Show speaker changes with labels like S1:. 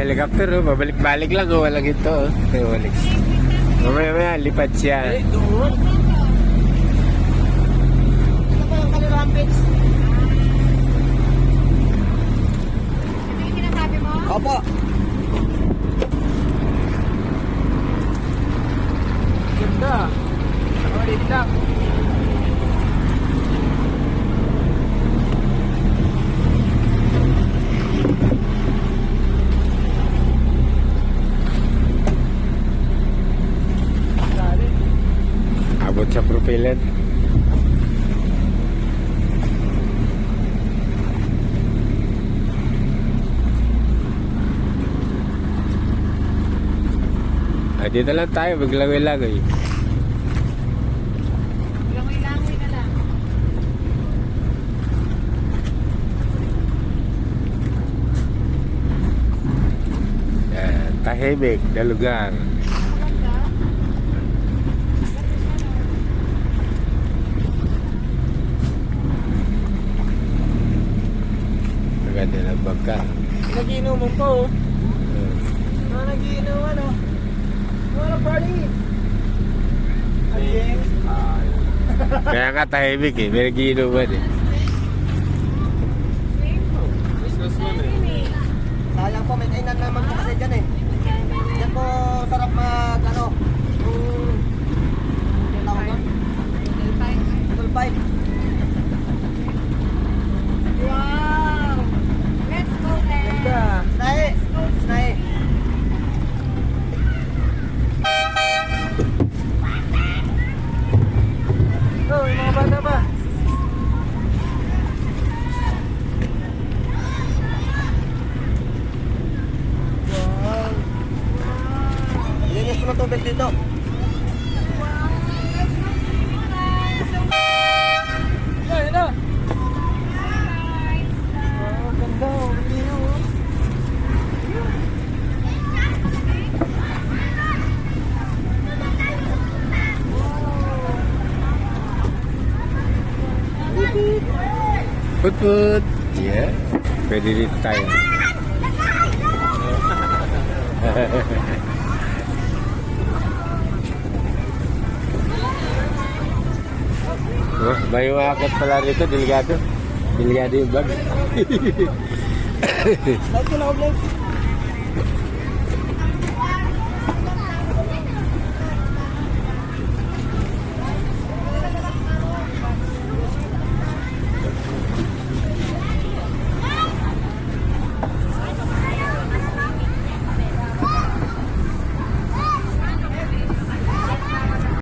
S1: helicopter, oh. Babalik-balik lang, oh. Walang ito, oh. Balik. Mamaya, lipat siya.
S2: Doon. Ito pa yung Kaliuraan Beach.
S3: Ito yung sinasabi mo?
S2: Opo. Ganda. Nakalit lang.
S1: Abot sa propeller. Ah, dito lang tayo, maglangoy-langoy.
S3: Langoy-langoy na lang.
S1: Yan, tahimik na lugar.
S3: Maganda.
S1: Maganda ng bangka.
S2: Nagiinuman po. Nagiinuman oh. Ano party? Again.
S1: Kaya nga tahimik eh, may nagiinuman eh.
S2: Sayang po, may kainan naman po kasi dyan eh. Dyan po sarap mag ano. Yung tawag doon? Noodle fight.
S3: Wow! Let's go there!
S2: Ganda. Snae. Snae. Oh, yung mga bata pa. Wow. Linis mo ng tubig dito. Ayun na. Wow, ganda. Linaw, oh.
S1: Put-put. Yeah. Pwede dito tayo. Oh, may umakit pala rito, delikado. Delikado yung bag.
S2: Like ko na, vlog.